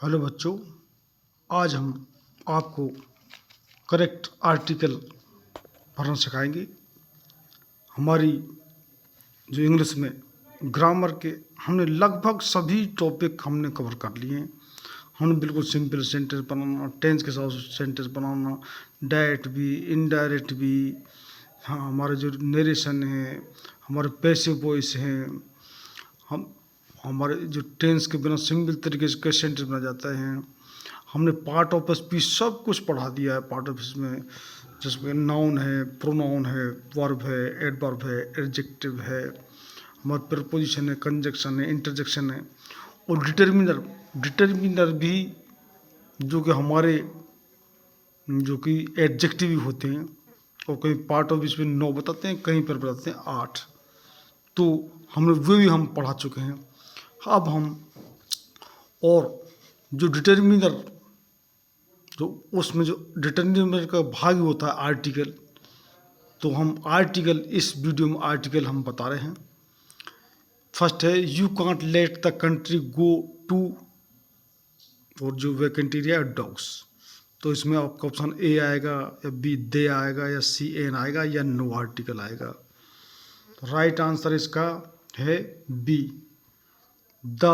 Hello बच्चों, आज हम आपको करेक्ट आर्टिकल पढ़ना सिखाएंगे। हमारी जो इंग्लिश में ग्रामर के हमने लगभग सभी टॉपिक हमने कवर कर लिए हैं। हमने बिल्कुल सिंपल सेंटेंस बनाना, टेंस के साथ सेंटेंस बनाना, डायरेक्ट भी, इनडायरेक्ट भी, हाँ हमारे जो नरेशन है, हमारे पैसिव वॉइस हैं, हमारे जो टेंस के बिना सिंपल तरीके से कैसे सेंटेंस बना जाता है। हमने पार्ट ऑफ स्पीच सब कुछ पढ़ा दिया है। पार्ट ऑफ स्पीच में जिसमें नाउन है, प्रोनाउन है, वर्ब है, एडवर्ब है, एडजेक्टिव है, हमारे प्रपोजिशन है, कंजक्शन है, इंटरजेक्शन है और डिटर्मिनर भी जो कि हमारे जो कि एडजेक्टिव भी होते हैं। और कहीं पार्ट ऑफ स्पीच में 9 बताते हैं, कहीं पर बताते हैं 8। तो हमने वो भी हम पढ़ा चुके हैं। अब हम और जो डिटर्मिनर, तो उसमें जो डिटर्मिनर का भाग होता है आर्टिकल, तो हम आर्टिकल इस वीडियो में आर्टिकल हम बता रहे हैं। फर्स्ट है you can't let the country go to, और जो वैकेंट एरिया डॉग्स, तो इसमें आपका ऑप्शन ए आएगा या बी दे आएगा या सी एन आएगा या नो आर्टिकल आएगा। तो राइट आंसर इसका है बी द।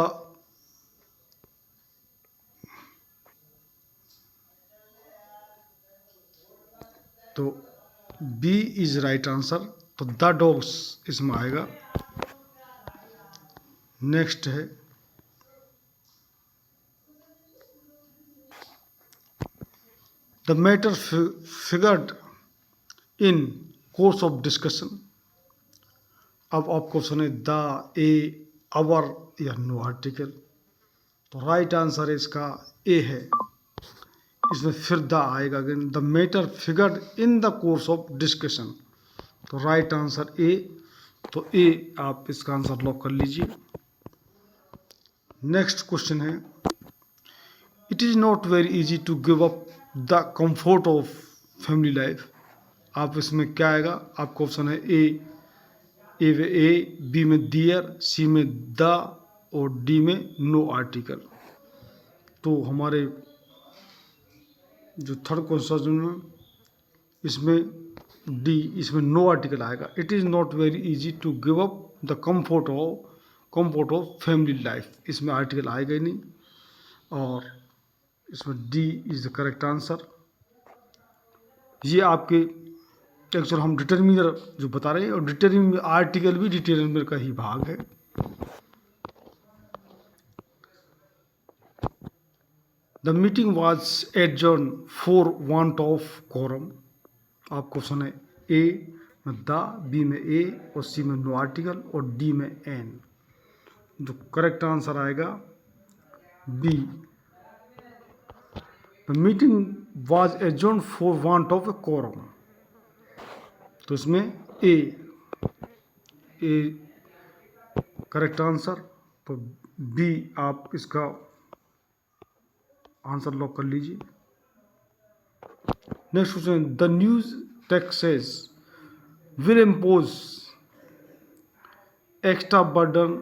तो बी इज राइट आंसर, तो द डॉग्स इसमें आएगा। नेक्स्ट है the matter figured in course of discussion. अब आपको सुने द, ए, अवर या नो आर्टिकल। तो राइट आंसर इसका ए है, इसमें फिर द आएगा again. The matter figured in the course of discussion, तो राइट आंसर ए। तो ए आप इसका आंसर लॉक कर लीजिए। नेक्स्ट क्वेश्चन है it is not very easy to give up the comfort of family life. आप इसमें क्या आएगा, आपका ऑप्शन है ए, बी में दियर, सी में द और डी में नो आर्टिकल। तो हमारे जो थर्ड क्वेश्चन में इसमें डी, इसमें नो आर्टिकल आएगा। It is not very easy to give up the comfort of family life, इसमें आर्टिकल आएगा ही नहीं। और इसमें D is the correct answer. ये आपके एक्चुअल हम डिटर्मिनर जो बता रहे हैं, और डिटर्मिनर आर्टिकल भी डिटर्मिनर का ही भाग है। The meeting was adjourn for want of quorum. आपको क्वेश्चन है ए में द, बी में ए और सी में नो आर्टिकल और डी में एन। जो करेक्ट आंसर आएगा B, the meeting was adjourn for want of a quorum. तो इसमें ए करेक्ट आंसर। तो बी आप इसका आंसर लॉक कर लीजिए। Next question the news taxes will impose extra burden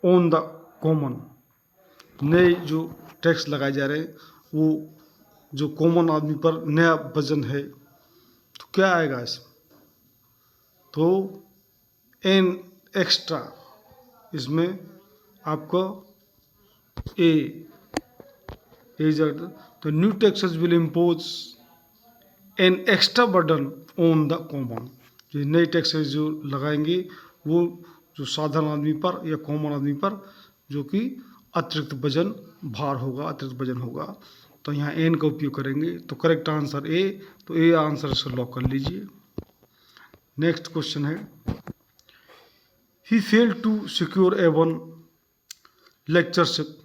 on the common. नए जो टैक्स लगाए जा रहे हैं वो जो कॉमन आदमी पर नया वजन है, तो क्या आएगा इसमें, तो एन एक्स्ट्रा। इसमें आपको ए इज तो new taxes will impose an extra burden on the common. जो नए टैक्सेस जो लगाएंगे वो जो साधारण आदमी पर या कॉमन आदमी पर जो कि अतिरिक्त वजन भार होगा, अतिरिक्त वजन होगा। तो यहाँ एन का उपयोग करेंगे। तो करेक्ट आंसर ए, तो ए आंसर इसको लॉक कर लीजिए। नेक्स्ट क्वेश्चन है he fail to secure even lectureship.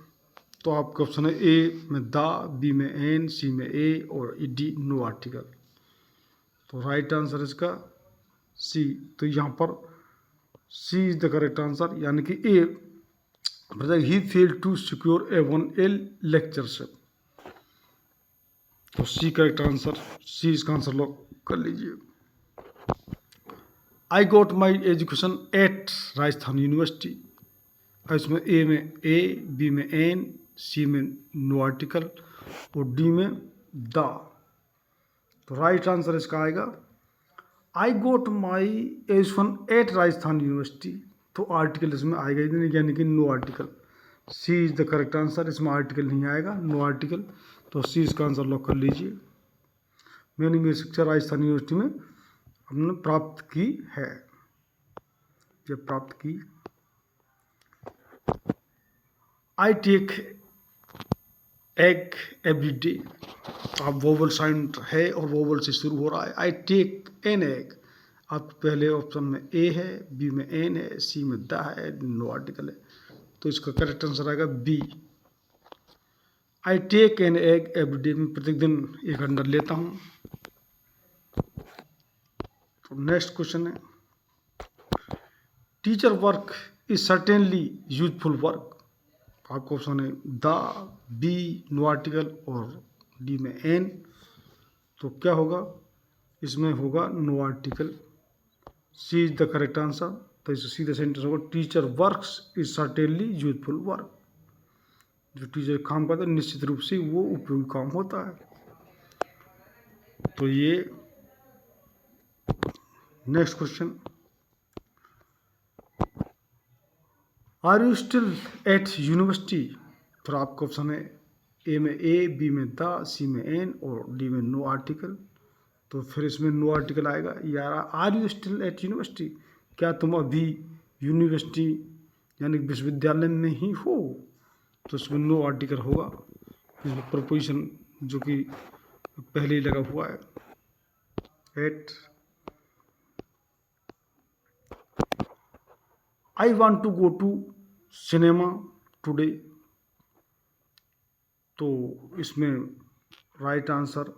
तो आपका ऑप्शन है ए में द, बी में एन, सी में ए और डी नो आर्टिकल। तो राइट आंसर इसका सी। तो यहाँ पर C is the correct answer, यानी कि a he fail to secure even एल लेक्चरशिप। तो सी करेक्ट आंसर, सी इसका आंसर लॉक कर लीजिए। I got my education at Rajasthan university. इसमें ए में ए, बी में एन, सी में नो आर्टिकल और डी में द। तो राइट आंसर इसका आएगा आई गोट माई एज1 एट राजस्थान यूनिवर्सिटी। तो आर्टिकल इसमें आएगा ही नहीं, यानी कि no article. C is the correct answer, इसमें आर्टिकल नहीं आएगा, नो आर्टिकल। तो सी इसका आंसर लॉक कर लीजिए। मैंने मेरी शिक्षा राजस्थान यूनिवर्सिटी में हमने प्राप्त की है, जब प्राप्त की। I take egg every day. आप वोवल साउंड है और वोवल से शुरू हो रहा है। I take an egg. आप पहले ऑप्शन में ए है, बी में एन है, सी में द है, नो आर्टिकल है। तो इसका करेक्ट आंसर आएगा B. I take an egg every day. मैं प्रतिदिन एक अंडा लेता हूँ। तो नेक्स्ट क्वेश्चन है teacher work is certainly useful work. आपको ऑप्शन है द, बी, नो आर्टिकल और डी में एन। तो क्या होगा इसमें? होगा no article. C is the correct answer. तो इससे सीधा सेंटेंस होगा teacher works is certainly useful work. जो टीचर काम करता है निश्चित रूप से वो उपयोगी काम होता है। तो ये next question, are you still at university. फिर आपका ऑप्शन है ए में ए, बी में द, सी में एन और डी में नो आर्टिकल। तो फिर इसमें नो आर्टिकल आएगा। यार are you still at university, क्या तुम अभी यूनिवर्सिटी यानी विश्वविद्यालय में ही हो? तो इसमें नो आर्टिकल होगा। इसमें प्रपोजिशन जो कि पहले ही लगा हुआ है at. I want to go to cinema today. तो इसमें right answer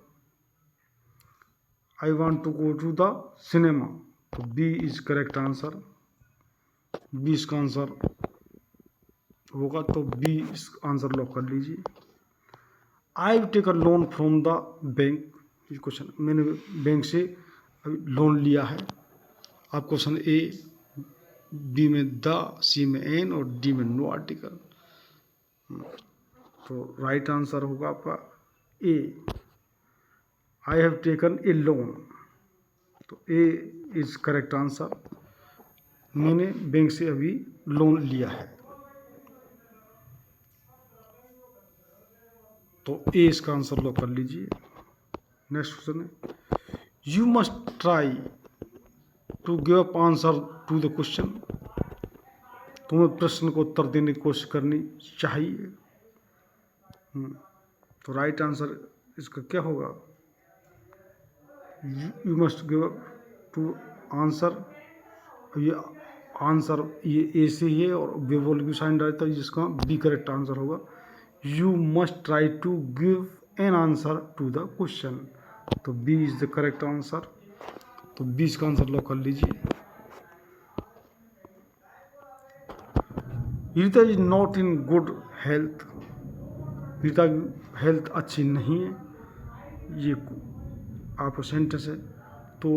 I want to go to the cinema. तो B is correct answer. B इसका आंसर होगा। तो बी इस आंसर लॉक कर लीजिए। I take a loan from the bank. ये क्वेश्चन, मैंने बैंक से लोन लिया है। आप क्वेश्चन ए, बी में द, सी में एन और डी में नो आर्टिकल। तो राइट आंसर होगा आपका A, I have taken a loan. तो ए इज करेक्ट आंसर। मैंने बैंक से अभी लोन लिया है। तो ए इसका आंसर लॉक कर लीजिए। नेक्स्ट क्वेश्चन है you must try to give up answer to the question. तुम्हें प्रश्न को उत्तर देने की कोशिश करनी चाहिए। तो राइट आंसर इसका क्या होगा? You must give up to answer. ये आंसर ये ए से ही है और वेवल भी साइन रहता है, जिसका बी करेक्ट आंसर होगा। You must try to give an answer to the question. तो B is the correct answer. तो बी इसका आंसर लॉक कर लीजिए। Rita is not in good health. Rita की हेल्थ अच्छी नहीं है, ये आपका सेंटेंस है। तो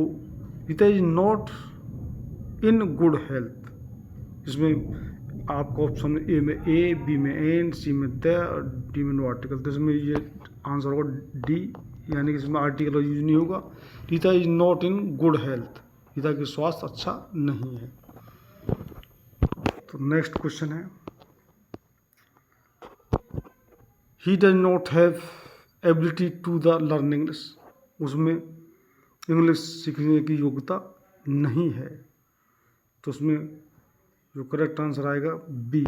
Rita is not in good health. इसमें आपका ऑप्शन ए में ए, बी में एन, सी में द और डी में नो आर्टिकल। तो इसमें ये आंसर होगा डी, यानी कि इसमें आर्टिकल यूज नहीं होगा। Rita is not in good health, Rita की स्वास्थ्य अच्छा नहीं है। तो नेक्स्ट क्वेश्चन है he does not have ability to the learn English. उसमें इंग्लिश सीखने की योग्यता नहीं है। तो उसमें जो करेक्ट आंसर आएगा B.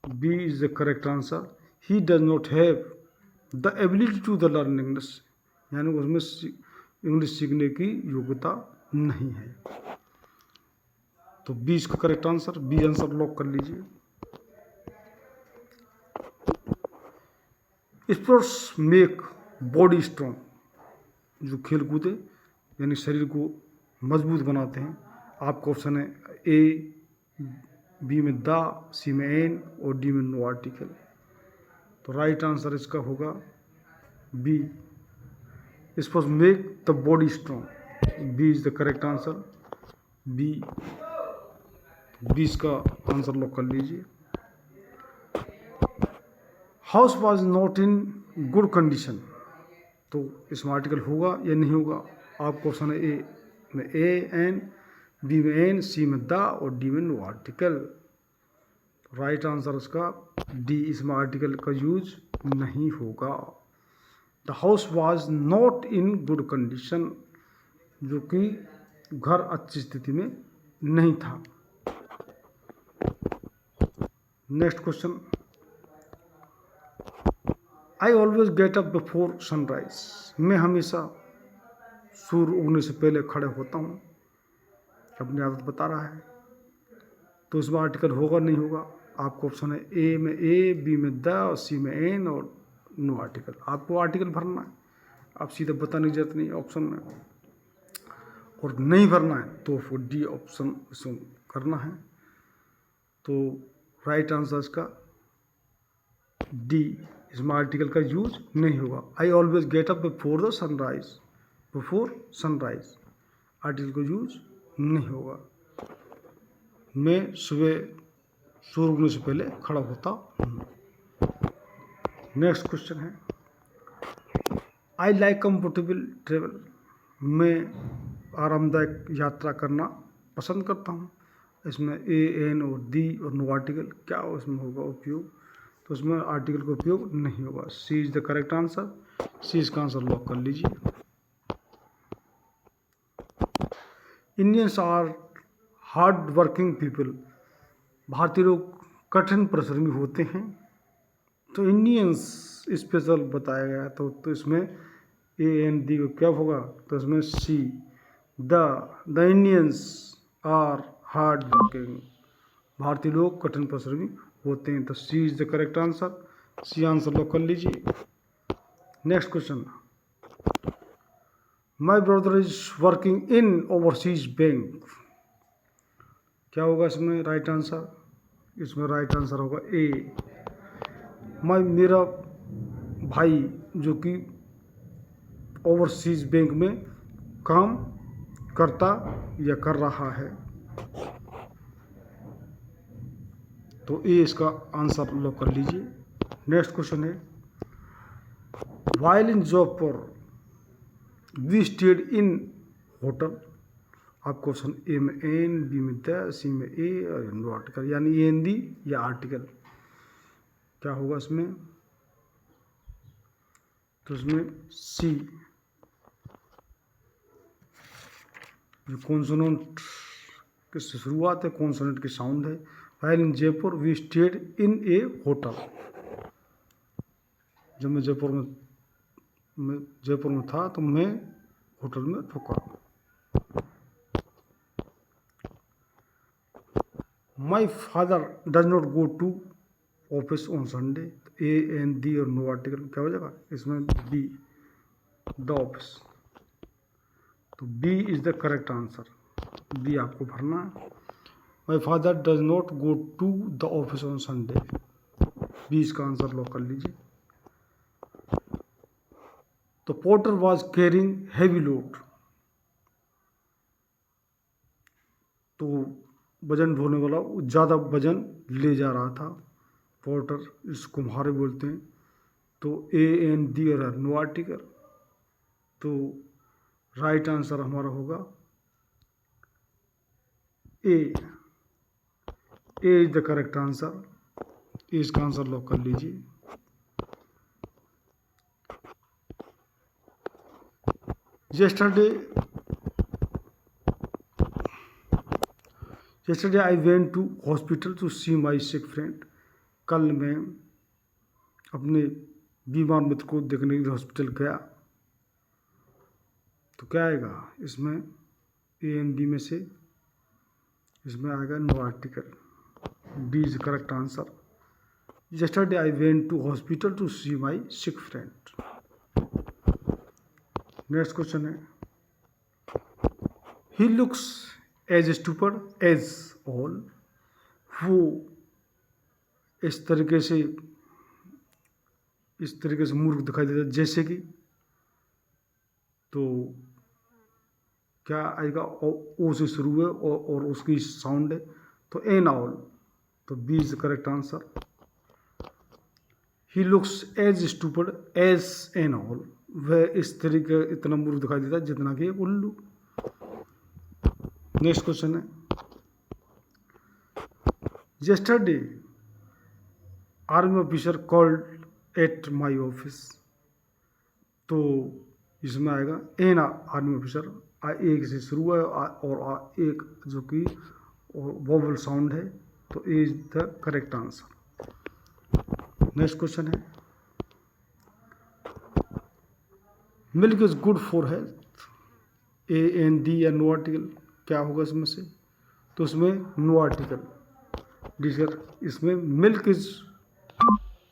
B is the correct answer. He does not have the ability to the learn English, यानी उसमें इंग्लिश सीखने की योग्यता नहीं है। तो बी इसका correct answer. B answer lock कर लीजिए। Sports make body strong. जो खेल कूद है यानी शरीर को मजबूत बनाते हैं। आपका ऑप्शन है ए, बी में द, सी में एन और डी में नो आर्टिकल। तो राइट आंसर इसका होगा B, sports make the body strong. B is the correct answer. B, B इसका आंसर लॉक कर लीजिए। House was not in good condition, तो इसमें आर्टिकल होगा या नहीं होगा? आपको ऑप्शन है ए में ए एन, बी में एन, सी में द और डी में नो आर्टिकल। राइट आंसर उसका डी, इसमें आर्टिकल का यूज नहीं होगा। The house was not in good condition, जो कि घर अच्छी स्थिति में नहीं था। Next question, I always get up before sunrise, मैं हमेशा सूर्य उगने से पहले खड़े होता हूँ, अपनी आदत बता रहा है। तो इसमें आर्टिकल होगा नहीं होगा? आपको ऑप्शन है ए में ए, बी में द और सी में एन और नो आर्टिकल। आपको आर्टिकल भरना है, आप सीधे बताने की जरूरत नहीं ऑप्शन में, और नहीं भरना है तो फिर डी ऑप्शन इसमें करना है। तो राइट आंसर इसका डी, इसमें आर्टिकल का यूज नहीं होगा। I always get up before the sunrise, before sunrise article का यूज नहीं होगा। मैं सुबह सूर्य उगने से पहले खड़ा होता हूँ। नेक्स्ट क्वेश्चन है, आई लाइक कंफर्टेबल ट्रेवल, मैं आरामदायक यात्रा करना पसंद करता हूँ। इसमें ए एन और डी और नो आर्टिकल, क्या उसमें होगा उपयोग? तो उसमें आर्टिकल का उपयोग नहीं होगा। C is the correct answer, C इसका आंसर लॉक कर लीजिए। Indians are hard working people, भारतीय लोग कठिन परिश्रमी होते हैं। तो इंडियंस स्पेशल बताया गया, तो इसमें ए एन डी को क्या होगा? तो इसमें C, the Indians are hard working, भारतीय लोग कठिन परिश्रमी होते हैं। तो C is the correct answer, C answer lock कर लीजिए। Next question, my brother is working in overseas bank, क्या होगा इसमें राइट आंसर? इसमें राइट आंसर होगा ए, मेरा भाई जो कि ओवरसीज बैंक में काम करता या कर रहा है। तो ए इसका आंसर लॉक कर लीजिए। नेक्स्ट क्वेश्चन है, while in Jaipur we stayed in hotel, आपको ऑप्शन ए में एन, बी में द, सी में ए और नो आर्टिकल, यानी ए एन डी या आर्टिकल, क्या होगा इसमें? तो इसमें सी, जो कॉन्सोनेंट की शुरुआत है, कॉन्सोनेंट की साउंड है। While in Jaipur we stayed in a hotel, जब मैं जयपुर में था तो मैं होटल में रुका। My father does not go to office on Sunday, A an the और नो आर्टिकल, क्या हो जाएगा इसमें? B, the office. तो B is the correct answer, B आपको भरना है। My father does not go to the office on Sunday, B इसका आंसर लॉक कर लीजिए। तो porter was carrying heavy load, तो वजन ढोने वाला ज़्यादा वजन ले जा रहा था। पोर्टर इस कुम्हारे बोलते हैं। तो ए एन डी और नो आर्टिकल, तो राइट आंसर हमारा होगा ए, ए इज द करेक्ट आंसर, इसका आंसर लॉक कर लीजिए। yesterday I went to hospital to see my sick friend, कल मैं अपने बीमार मित्र को देखने के लिए हॉस्पिटल गया। तो क्या आएगा इसमें? ए एन डी में से इसमें आएगा no article, D is correct answer. yesterday I went to hospital to see my sick friend। Next question है, he looks as stupid as all, वो इस तरीके से मूर्ख दिखाई देता है जैसे कि। तो क्या आएगा? ओ से शुरू है और उसकी साउंड है, तो एन ऑल, तो B is correct answer. He looks as stupid as an owl, वह इस तरीके इतना मूर्ख दिखाई देता है जितना कि एक उल्लू। नेक्स्ट क्वेश्चन है, yesterday army officer called at my office, तो इसमें आएगा एन आर्मी ऑफिसर, एक से शुरू है और एक जो कि वोवल साउंड है, तो A is the correct answer. Next question है, milk is good for health, a an D या नो आर्टिकल, क्या होगा इसमें से? तो इसमें नो आर्टिकल डिस्कर, इसमें milk is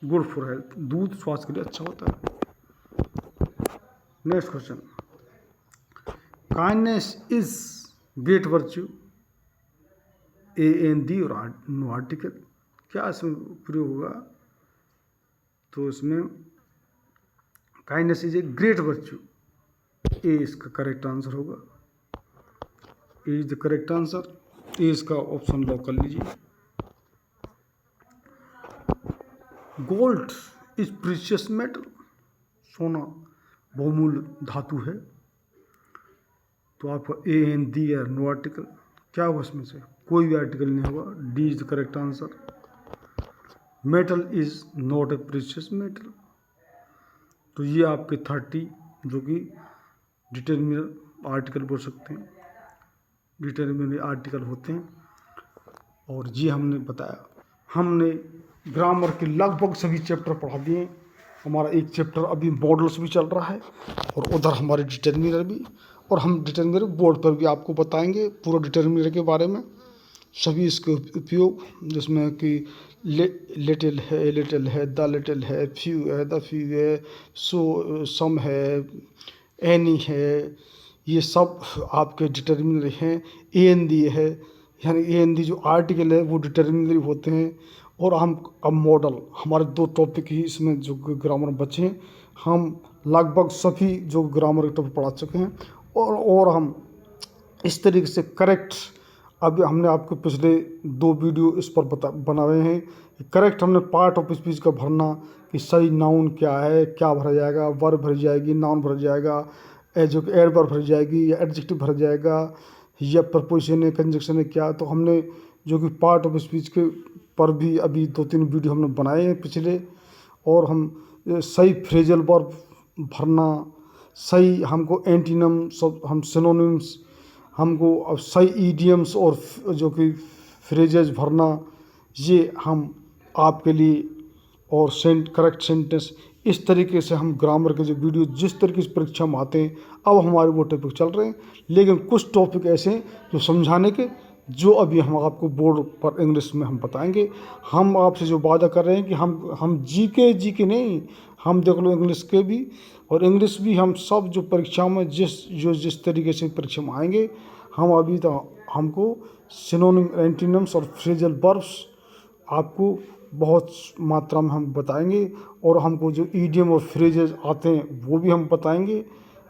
good for health, दूध स्वास्थ्य के लिए अच्छा होता है। Next question, kindness is great virtue, a an the और नो आर्टिकल, क्या इसमें प्रयोग होगा? तो इसमें kindness is a great virtue, A इसका करेक्ट आंसर होगा, A is the correct answer, A इसका ऑप्शन लॉक कर लीजिए। गोल्ड इज प्रीशियस मेटल, सोना बहुमूल्य धातु है, तो आपका ए एन डी या नो आर्टिकल, क्या होगा इसमें से? कोई भी आर्टिकल नहीं होगा, D is the correct answer. Metal is not a precious metal, तो ये आपके 30 जो कि डिटरमिनर आर्टिकल बोल सकते हैं, डिटरमिनर आर्टिकल होते हैं। और ये हमने बताया, हमने ग्रामर के लगभग सभी चैप्टर पढ़ा दिए। हमारा एक चैप्टर अभी मॉडल्स भी चल रहा है और उधर हमारे डिटरमिनर भी, और हम डिटरमिनर बोर्ड पर भी आपको बताएंगे पूरा डिटरमिनर के बारे में, सभी इसके उपयोग, जिसमें कि लिटिल है, द लिटिल है, फ्यू है, द फ्यू है, सो सम है, एनी है, ये सब आपके डिटरमिनर हैं। ए एन डी है, यानी ए एन डी जो आर्टिकल है वो डिटरमिनर होते हैं। और हम अब मॉडल, हमारे 2 टॉपिक ही इसमें जो ग्रामर बचे हैं, हम लगभग सभी जो ग्रामर के टॉपिक पढ़ा चुके हैं, और हम इस तरीके से करेक्ट, अभी हमने आपको पिछले 2 वीडियो इस पर बनाए हैं, करेक्ट हमने पार्ट ऑफ स्पीच का भरना कि सही नाउन क्या है, क्या भरा जाएगा, वर्ब भर जाएगी, नाउन भर जाएगा, जो कि एडवर्ब भर जाएगी या एडजेक्टिव भर जाएगा, या प्रपोजिशन है, कंजक्शन है, क्या। तो हमने जो कि पार्ट ऑफ स्पीच के पर भी अभी 2-3 वीडियो हमने बनाए हैं पिछले, और हम सही फ्रेजल वर्ब भरना, सही हमको एंटीनम, सब हम सिनोनिम्स, हमको सही ईडियम्स और जो कि फ्रेजेस भरना, ये हम आपके लिए, और करेक्ट सेंटेंस, इस तरीके से हम ग्रामर के जो वीडियो जिस तरीके से परीक्षा में आते हैं, अब हमारे वो टॉपिक चल रहे हैं। लेकिन कुछ टॉपिक ऐसे हैं जो समझाने के, जो अभी हम आपको बोर्ड पर इंग्लिश में हम बताएंगे। हम आपसे जो वादा कर रहे हैं कि हम जीके नहीं, हम देख लो इंग्लिश के भी, और इंग्लिश भी हम सब जो परीक्षा में जिस तरीके से परीक्षा में आएंगे, हम अभी तो हमको सिनोनिम, एंटीनिम्स और फ्रेजल वर्ब्स आपको बहुत मात्रा में हम बताएंगे, और हमको जो ईडियम और फ्रेजेस आते हैं वो भी हम बताएंगे।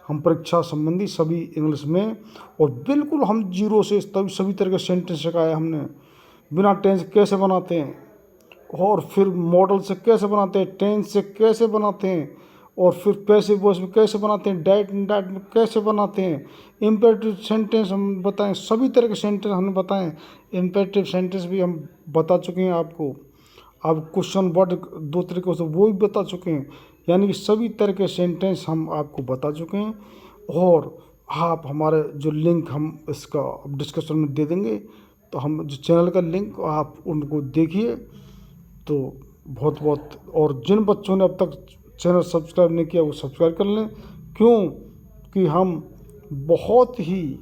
हम परीक्षा संबंधी सभी इंग्लिश में, और बिल्कुल हम जीरो से तभी सभी तरह के सेंटेंस सिखाए हमने, बिना टेंस कैसे बनाते हैं, और फिर मॉडल से कैसे बनाते हैं, टेंस से कैसे बनाते हैं, और फिर पैसिव वॉइस में कैसे बनाते हैं, डायट में कैसे बनाते हैं, इम्पेरेटिव सेंटेंस हम बताएं, सभी तरह के सेंटेंस हमने बताएं। इम्पेरेटिव सेंटेंस भी हम बता चुके हैं आपको। अब क्वेश्चन वर्ड 2 तरीके से वो भी बता चुके हैं, यानी कि सभी तरह के सेंटेंस हम आपको बता चुके हैं। और आप हमारे जो लिंक हम इसका डिस्कशन में दे देंगे, तो हम जो चैनल का लिंक आप उनको देखिए, तो बहुत बहुत, और जिन बच्चों ने अब तक चैनल सब्सक्राइब नहीं किया वो सब्सक्राइब कर लें, क्यों कि हम बहुत ही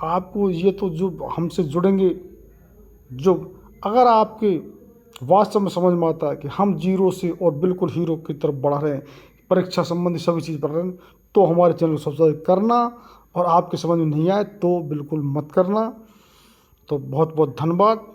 आपको, ये तो जो हमसे जुड़ेंगे, जो अगर आपके वास्तव में समझ में आता है कि हम जीरो से और बिल्कुल हीरो की तरफ बढ़ रहे हैं, परीक्षा संबंधी सभी चीज़ पढ़ रहे हैं, तो हमारे चैनल को सब्सक्राइब करना, और आपके समझ में नहीं आए तो बिल्कुल मत करना। तो बहुत बहुत धन्यवाद।